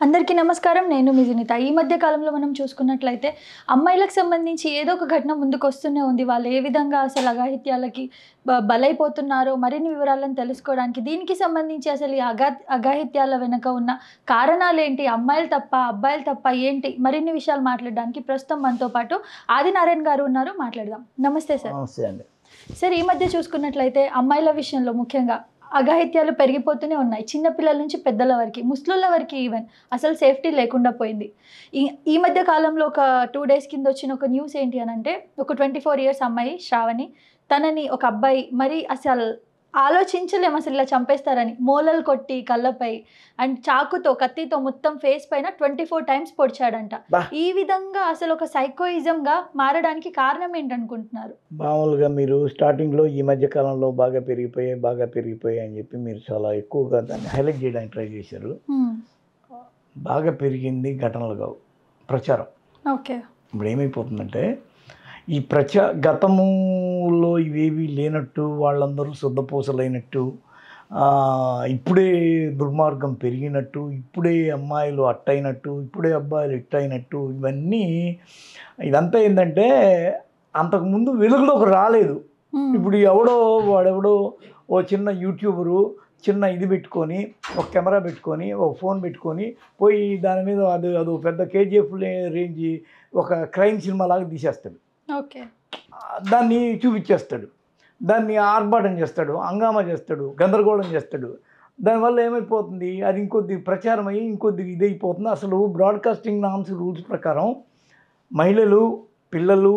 అందరికీ నమస్కారం. నేను మీ సునీత. ఈ మధ్య కాలంలో మనం చూసుకున్నట్లయితే అమ్మాయిలకు సంబంధించి ఏదో ఒక ఘటన ముందుకొస్తూనే ఉంది. వాళ్ళు ఏ విధంగా అసలు అఘాయిత్యాలకి బలైపోతున్నారో మరిన్ని వివరాలను తెలుసుకోవడానికి దీనికి సంబంధించి అసలు ఈ అఘాయిత్యాల వెనుక ఉన్న కారణాలేంటి, అమ్మాయిలు తప్ప అబ్బాయిలు తప్ప ఏంటి, మరిన్ని విషయాలు మాట్లాడడానికి ప్రస్తుతం మనతో పాటు ఆదినారాయణ గారు ఉన్నారు. మాట్లాడదాం. నమస్తే సార్. నమస్తే అండి. సార్, ఈ మధ్య చూసుకున్నట్లయితే అమ్మాయిల విషయంలో ముఖ్యంగా అఘాయిత్యాలు పెరిగిపోతూనే ఉన్నాయి. చిన్నపిల్లల నుంచి పెద్దల వరకు, ముసలుళ్ళ వరకు ఈవెన్ అసలు సేఫ్టీ లేకుండా పోయింది. ఈ మధ్య కాలంలో ఒక 2 days కింద వచ్చిన ఒక న్యూస్ ఏంటి అని అంటే, ఒక 24 years అమ్మాయి శ్రావణి, తనని ఒక అబ్బాయి మరి అసలు ఆలోచించలేము అసలు ఇలా చంపేస్తారని, మూలలు కొట్టి కళ్ళపై అండ్ చాకుతో కత్తితో మొత్తం ఫేస్ పైన 24 times పొడిచాడంట. ఈ విధంగా అసలు ఒక సైకోయిజంగా మారడానికి కారణం ఏంటనుకుంటున్నారు? మామూలుగా మీరు స్టార్టింగ్లో ఈ మధ్య కాలంలో బాగా పెరిగిపోయాయి అని చెప్పి మీరు చాలా ఎక్కువగా దాన్ని హైలైట్ చేయడానికి ట్రై చేశారు. బాగా పెరిగింది ఘటనలుగా ప్రచారం. ఓకే. ఇప్పుడు ఏమైపోతుందంటే, ఈ గతములో ఇవేవి లేనట్టు, వాళ్ళందరూ శుద్ధపూసలైనట్టు, ఇప్పుడే దుర్మార్గం పెరిగినట్టు, ఇప్పుడే అమ్మాయిలు అట్టయినట్టు, ఇప్పుడే అబ్బాయిలు ఇట్టయినట్టు, ఇదంతా ఏంటంటే అంతకుముందు వెలుగులోకి రాలేదు. ఇప్పుడు వాడెవడో ఓ చిన్న యూట్యూబరు చిన్న ఇది పెట్టుకొని, ఒక కెమెరా పెట్టుకొని, ఒక ఫోన్ పెట్టుకొని పోయి దాని మీద అదో పెద్ద కేజీఎఫ్ రేంజ్ ఒక క్రైమ్ సినిమా లాగా తీసేస్తాడు. ఓకే. దాన్ని చూపించేస్తాడు, దాన్ని ఆర్భాటం చేస్తాడు, హంగామా చేస్తాడు, గందరగోళం చేస్తాడు. దానివల్ల ఏమైపోతుంది, అది ఇంకొద్ది ప్రచారం అయ్యి ఇంకొద్ది ఇదైపోతుంది. అసలు బ్రాడ్కాస్టింగ్ నామ్స్ రూల్స్ ప్రకారం మహిళలు, పిల్లలు,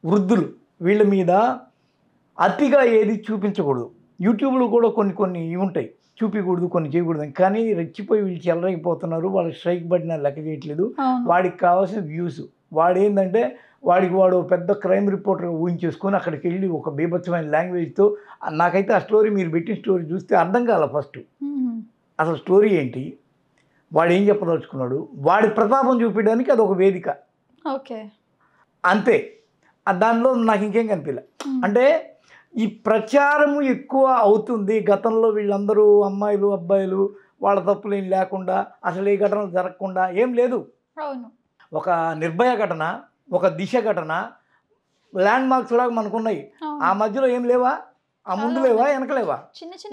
వృద్ధులు వీళ్ళ మీద అతిగా ఏది చూపించకూడదు. యూట్యూబ్లో కూడా కొన్ని ఇవి ఉంటాయి, చూపించకూడదు, కొన్ని చేయకూడదు. కానీ రెచ్చిపోయి వీళ్ళు చెలరైపోతున్నారు. వాళ్ళు స్ట్రైక్ పడినా లెక్క చేయట్లేదు. వాడికి కావాల్సిన వ్యూస్. వాడేంటంటే వాడు పెద్ద క్రైమ్ రిపోర్టర్గా ఊహించేసుకొని అక్కడికి వెళ్ళి ఒక బీభత్సమైన లాంగ్వేజ్తో, నాకైతే ఆ స్టోరీ మీరు పెట్టిన స్టోరీ చూస్తే అర్థం కాల. ఫస్ట్ అసలు స్టోరీ ఏంటి, వాడు ఏం చెప్పదలుచుకున్నాడు, వాడి ప్రతాపం చూపించడానికి అది ఒక వేదిక. ఓకే, అంతే. దానిలో నాకు ఇంకేం కనిపించలే. అంటే ఈ ప్రచారము ఎక్కువ అవుతుంది. గతంలో వీళ్ళందరూ అమ్మాయిలు అబ్బాయిలు వాళ్ళ తప్పులేం లేకుండా, అసలు ఏ ఘటనలు జరగకుండా ఏం లేదు. ఒక నిర్భయ ఘటన, ఒక దిశ ఘటన, ల్యాండ్ మార్క్స్ లాగా మనకున్నాయి. ఆ మధ్యలో ఏం లేవా, ఆ ముందు లేవా, వెనకలేవా,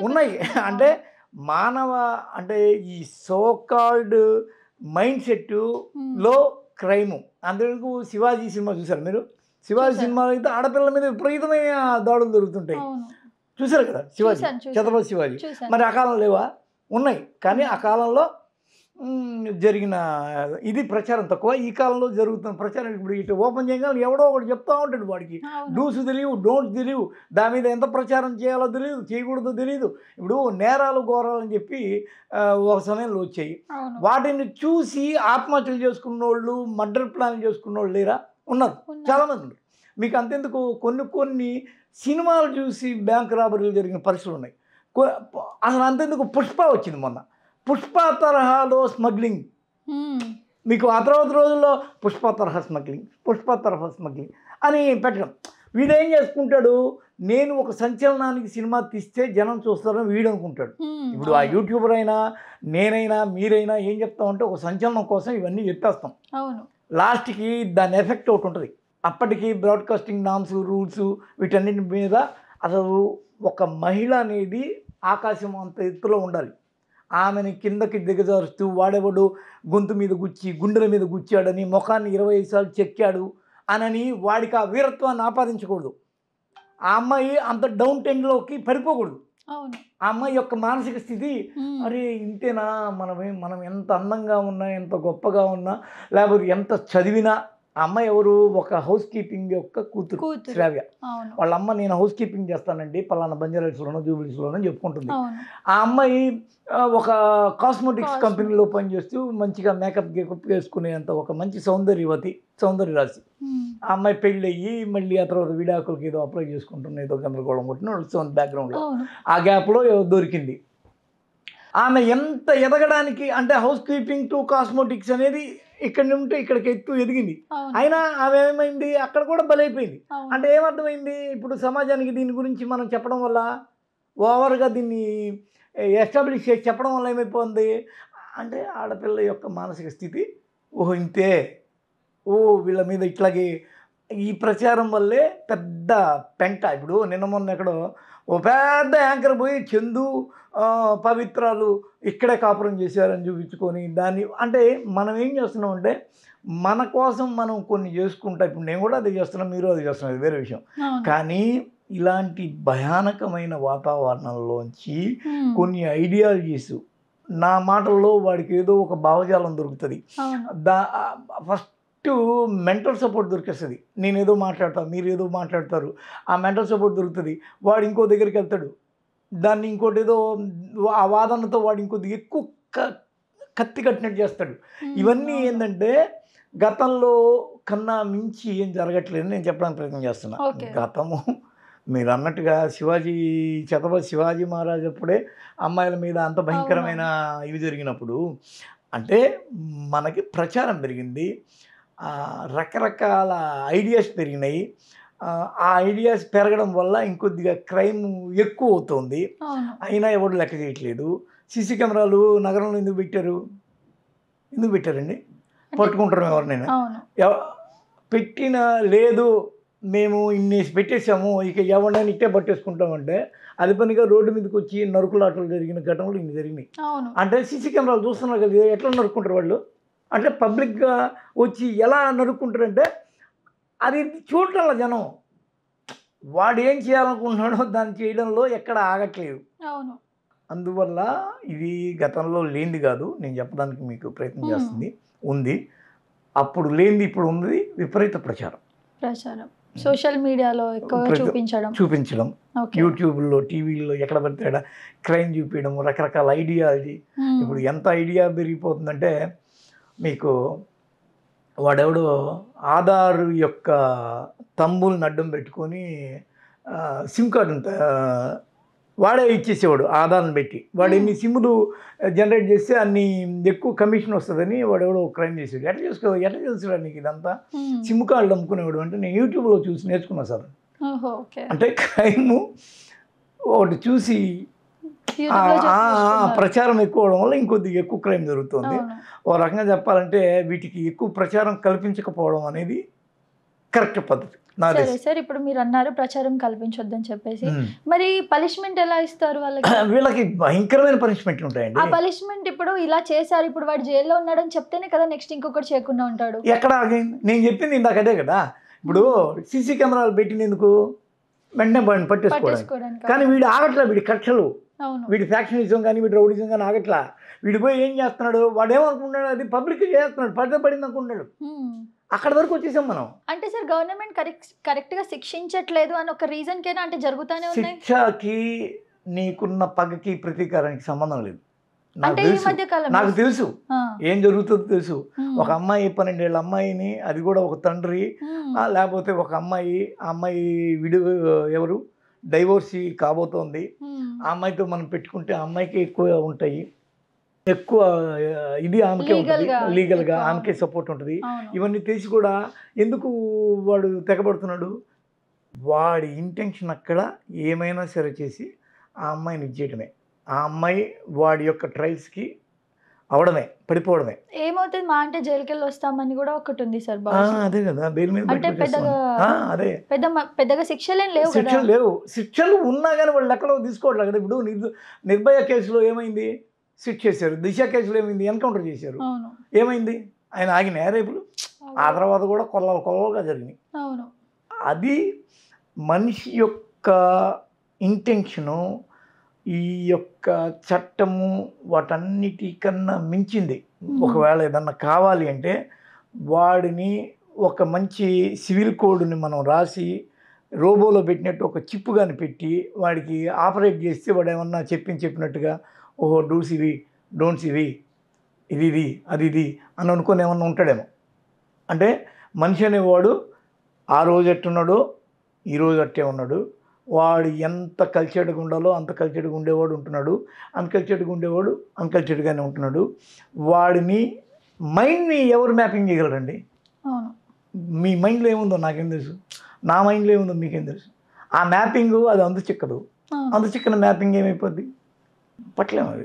ఉన్నాయి. అంటే అంటే ఈ సోకాల్డ్ మైండ్ సెట్లో క్రైము. అందుకు శివాజీ సినిమా చూసారు మీరు? శివాజీ సినిమాలో అయితే ఆడపిల్లల మీద విపరీతమైన దాడులు జరుగుతుంటాయి. చూసారు కదా శివాజీ, ఛత్రపతి శివాజీ. మరి ఆ కాలంలో లేవా? ఉన్నాయి. కానీ ఆ కాలంలో జరిగిన ఇది ప్రచారం తక్కువ. ఈ కాలంలో జరుగుతున్న ప్రచారం ఇప్పుడు ఇటు ఓపెన్ చేయగానే ఎవడో ఒకటి చెప్తూ ఉంటాడు. వాడికి డూస్ తెలియవు, డోంట్స్ తెలియవు, దాని మీద ఎంత ప్రచారం చేయాలో తెలియదు, చేయకూడదో తెలియదు. ఇప్పుడు నేరాలు ఘోరాలు అని చెప్పి ఒక సమయంలో వచ్చాయి. వాటిని చూసి ఆత్మహత్యలు చేసుకున్న వాళ్ళు, మర్డర్ ప్లాన్ చేసుకున్న వాళ్ళు లేరా? ఉన్నారు, చాలామంది ఉన్నారు. మీకు అంతెందుకు, కొన్ని సినిమాలు చూసి బ్యాంక్ రాబరీలు జరిగిన పరిస్థితులు ఉన్నాయి. అసలు అంతెందుకు, పుష్ప వచ్చింది మొన్న. పుష్ప తరహాలో స్మగ్లింగ్, మీకు ఆ తర్వాత రోజుల్లో పుష్ప తరహా స్మగ్లింగ్ అని పెట్టడం. వీడేం చేసుకుంటాడు, నేను ఒక సంచలనానికి సినిమా తీస్తే జనం చూస్తారని వీడు అనుకుంటాడు. ఇప్పుడు ఆ యూట్యూబర్ అయినా, నేనైనా, మీరైనా ఏం చెప్తామంటే ఒక సంచలనం కోసం ఇవన్నీ చెప్పేస్తాం. లాస్ట్కి దాని ఎఫెక్ట్ ఒకటి ఉంటుంది. అప్పటికి బ్రాడ్కాస్టింగ్ నామ్స్ రూల్స్ వీటన్నిటి మీద అసలు ఒక మహిళ అనేది ఆకాశం అంత ఎత్తులో ఉండాలి. ఆమెని కిందకి దిగజారుస్తూ వాడెవడు గొంతు మీద గుచ్చి గుండెల మీద గుచ్చాడని, ముఖాన్ని 25 సార్లు చెక్కాడు అనని వాడికి ఆ వీరత్వాన్ని ఆపాదించకూడదు. ఆ అమ్మాయి అంత డౌన్ టెన్లోకి పడిపోకూడదు. ఆ అమ్మాయి యొక్క మానసిక స్థితి, అరే ఇంతేనా, మనం ఎంత అందంగా ఉన్నా, ఎంత గొప్పగా ఉన్నా, లేకపోతే ఎంత చదివినా. ఆ అమ్మాయి ఎవరు, ఒక హౌస్ కీపింగ్ యొక్క కూతురు శ్రావ్య. వాళ్ళ అమ్మ, నేను హౌస్ కీపింగ్ చేస్తానండి పలానా బంజారాహిల్స్లోనో జూబిలీస్లోనో చెప్పుకుంటుంది. ఆ అమ్మాయి ఒక కాస్మెటిక్స్ కంపెనీలో పనిచేస్తూ మంచిగా మేకప్ వేసుకునేంత ఒక మంచి సౌందర్య రాశి. ఆ అమ్మాయి పెళ్ళి అయ్యి మళ్ళీ ఆ తర్వాత విడాకులకి ఏదో అప్లై చేసుకుంటున్న ఏదో గందరగోళం కొట్టిన బ్యాక్గ్రౌండ్లో ఆ గ్యాప్లో దొరికింది. ఆమె ఎంత ఎదగడానికి, అంటే హౌస్ కీపింగ్ టు కాస్మెటిక్స్ అనేది ఇక్కడ నుండి ఇక్కడికి ఎదిగింది. అయినా ఆమె ఏమైంది, అక్కడ కూడా బలైపోయింది. అంటే ఏమర్థమైంది, ఇప్పుడు సమాజానికి దీని గురించి మనం చెప్పడం వల్ల, ఓవర్గా దీన్ని ఎస్టాబ్లిష్ చేసి చెప్పడం వల్ల ఏమైపోతుంది, అంటే ఆడపిల్ల యొక్క మానసిక స్థితి ఓహో ఇంతే, ఓ వీళ్ళ మీద ఇట్లాగే ఈ ప్రచారం వల్లే పెద్ద పెంట. ఇప్పుడు నిన్న మొన్న ఎక్కడో ఓ పెద్ద యాంకర్ పోయి చందు పవిత్రాలు ఇక్కడే కాపురం చేశారని చూపించుకొని దాన్ని అంటే మనం ఏం చేస్తున్నామంటే మన కోసం మనం కొన్ని చేసుకుంటా. ఇప్పుడు నేను కూడా అది చేస్తున్నా, మీరు అది చేస్తున్నారు, అది వేరే విషయం. కానీ ఇలాంటి భయానకమైన వాతావరణంలోంచి కొన్ని ఐడియాలజీస్, నా మాటల్లో వాడికి ఏదో ఒక భావజాలం దొరుకుతుంది. ఫస్ట్ మెంటల్ సపోర్ట్ దొరికేస్తుంది. నేను ఏదో మాట్లాడతాను, మీరు ఏదో మాట్లాడతారు, ఆ మెంటల్ సపోర్ట్ దొరుకుతుంది. వాడు ఇంకో దగ్గరికి వెళ్తాడు, దాన్ని ఇంకోటి ఏదో ఆ వాదనతో వాడు ఇంకొద్ది ఎక్కువ కత్తి కట్టినట్టు చేస్తాడు. ఇవన్నీ ఏంటంటే గతంలో కన్నా మించి ఏం జరగట్లేదు నేను చెప్పడానికి ప్రయత్నం చేస్తున్నా. గతము మీరు అన్నట్టుగా ఛత్రపతి శివాజీ మహారాజ్ అప్పుడే అమ్మాయిల మీద అంత భయంకరమైన ఇవి జరిగినప్పుడు అంటే మనకి ప్రచారం పెరిగింది, రకరకాల ఐడియాస్ పెరిగినాయి. ఆ ఐడియాస్ పెరగడం వల్ల ఇంకొద్దిగా క్రైమ్ ఎక్కువ అవుతుంది. అయినా ఎవరు లెక్క చేయట్లేదు. సీసీ కెమెరాలు నగరంలో ఎందుకు పెట్టారండి? పట్టుకుంటారు ఎవరినైనా. పెట్టిన లేదు మేము ఇన్నేసి పెట్టేసాము, ఇక ఎవరినైనా ఇట్టే పట్టేసుకుంటామంటే అది పనిగా రోడ్డు మీదకి వచ్చి నరుకులాటలు జరిగిన ఘటనలు ఇన్ని జరిగినాయి. అంటే సీసీ కెమెరాలు చూస్తున్నారు కదా, ఎట్లా నరుక్కుంటారు వాళ్ళు. అంటే పబ్లిక్గా వచ్చి ఎలా నరుక్కుంటారంటే అది చూడటంలో జనం వాడు ఏం చేయాలనుకుంటున్నాడో దాన్ని చేయడంలో ఎక్కడ ఆగట్లేదు. అందువల్ల ఇది గతంలో లేనిది కాదు, నేను చెప్పడానికి మీకు ప్రయత్నం చేస్తుంది ఉంది. అప్పుడు లేనిది ఇప్పుడు ఉంది. విపరీత ప్రచారం సోషల్ మీడియాలో ఎక్కువగా చూపించడం, యూట్యూబ్లో, టీవీలో ఎక్కడ పడితే క్రైమ్ చూపించడం, రకరకాల ఐడియాలజీ. ఇప్పుడు ఎంత ఐడియా పెరిగిపోతుందంటే మీకు వాడెవడో ఆధార్ యొక్క తంబుల్ని అడ్డం పెట్టుకొని సిమ్ కార్డు వాడే ఇచ్చేసేవాడు. ఆధార్ని పెట్టి వాడు ఎన్ని సిమ్లు జనరేట్ చేస్తే అన్ని ఎక్కువ కమిషన్ వస్తుందని వాడెవడో క్రైమ్ చేసాడు. ఎట్లా తెలుసు నీకు ఇదంతా? సిమ్ కార్డులు అమ్ముకునేవాడు. అంటే నేను యూట్యూబ్లో చూసి నేర్చుకున్నా సార్. అంటే క్రైమ్ ఒకటి చూసి ప్రచారం ఎక్కువ అవడం వల్ల ఇంకొద్దిగా ఎక్కువ క్రైమ్ జరుగుతుంది. ఓ రకంగా చెప్పాలంటే వీటికి ఎక్కువ ప్రచారం కల్పించకపోవడం అనేది కరెక్ట్ పద్ధతి. సార్ ఇప్పుడు మీరు అన్నారు ప్రచారం కల్పించొద్దని చెప్పేసి, మరి పనిష్మెంట్ ఎలా ఇస్తారు వాళ్ళకి? వీళ్ళకి భయంకరమైన పనిష్మెంట్లు ఉంటాయండి. ఆ పనిష్మెంట్ ఇప్పుడు ఇలా చేశారు, ఇప్పుడు వాడు జైల్లో ఉన్నాడని చెప్తేనే కదా నెక్స్ట్ ఇంకొకటి చేయకుండా ఉంటాడు. ఎక్కడ నేను చెప్పింది ఇందాక అదే కదా. ఇప్పుడు సీసీ కెమెరాలు పెట్టినందుకు వెంటనే పట్టేసుకోవడానికి. కానీ వీడు ఆగట్లా, వీడి కక్షలు, వీడి ఫ్యాక్షనిజం కానీ వీడి రౌడిజం కానీ ఆగట్లా. వీడి పోయి ఏం చేస్తున్నాడు, వాడు ఏమనుకుంటున్నాడు, అది పబ్లిక్ చేస్తున్నాడు, పడింది అనుకుంటున్నాడు. అక్కడ వరకు వచ్చేసాం మనం. అంటే సార్ గవర్నమెంట్ కరెక్ట్ గా శిక్షించట్లేదు అని ఒక రీజన్ కేనా? అంటే జరుగుతానే ఉన్నాయి. శిక్షకి నీకున్న పగకి ప్రతీకారానికి సంబంధం లేదు. నాకు తెలుసు ఏం జరుగుతుందో తెలుసు. ఒక అమ్మాయి 12 ఏళ్ళ అమ్మాయిని, అది కూడా ఒక తండ్రి లేకపోతే ఒక అమ్మాయి, ఆ అమ్మాయి ఎవరు డైవోర్సీ కాబోతోంది. ఆ అమ్మాయితో మనం పెట్టుకుంటే ఆ అమ్మాయికి ఎక్కువ ఉంటాయి, ఎక్కువ ఇది ఆమెకే ఉంటుంది, లీగల్గా ఆమెకే సపోర్ట్ ఉంటుంది. ఇవన్నీ తెలిసి కూడా ఎందుకు వాడు తెగబడుతున్నాడు? వాడి ఇంటెన్షన్ అక్కడ ఏమైనా సరే చేసి ఆ అమ్మాయిని ఇచ్చేయటమే. ఆ అమ్మాయి వాడి యొక్క ట్రయల్స్కి అవడమే, పడిపోవడమే. ఏమవుతుంది మా అంటే జైలుకి వెళ్ళి వస్తామని కూడా ఒకటి ఉంది సార్. అదే కదా, బెయిల్ మీద అదే పెద్దగా శిక్షలేం లేవు. శిక్షలు ఉన్నా కానీ వాళ్ళు ఎక్కడో తీసుకోవట్లేదు కదా. ఇప్పుడు నిర్భయ కేసులో ఏమైంది? సిట్ చేశారు. దిశ కేసులో ఏమైంది? ఎన్కౌంటర్ చేశారు. ఏమైంది? ఆయన ఆగిన రేపులు ఆ తర్వాత కూడా కొల్లలుగా జరిగినాయి. అది మనిషి యొక్క ఇంటెన్షను, ఈ యొక్క చట్టము వాటన్నిటికన్నా మించింది. ఒకవేళ ఏదన్నా కావాలి అంటే వాడిని ఒక మంచి సివిల్ కోడ్ని మనం రాసి రోబోలో పెట్టినట్టు ఒక చిప్పు కానీ పెట్టి వాడికి ఆపరేట్ చేస్తే వాడు ఏమన్నా చెప్పినట్టుగా ఓహో డూస్ ఇవి, డోంట్స్ ఇవి, ఇది అది అని అనుకుని ఏమన్నా ఉంటాడేమో. అంటే మనిషి అనేవాడు ఆ రోజు ఎట్టున్నాడో ఈరోజు అట్టే ఉన్నాడు. వాడు ఎంత కల్చర్డ్గా ఉండాలో అంత కల్చర్డ్గా ఉండేవాడు ఉంటున్నాడు, అన్కల్చర్డ్గా ఉండేవాడు అన్కల్చర్డ్గానే ఉంటున్నాడు. వాడిని మైండ్ని ఎవరు మ్యాపింగ్ చేయగలరండి? మీ మైండ్లో ఏముందో నాకేం తెలుసు, నా మైండ్లో ఏముందో మీకేం తెలుసు. ఆ మ్యాపింగ్ అది చిక్కదు. చిక్కన మ్యాపింగ్ ఏమైపోద్ది? పట్లేము అది.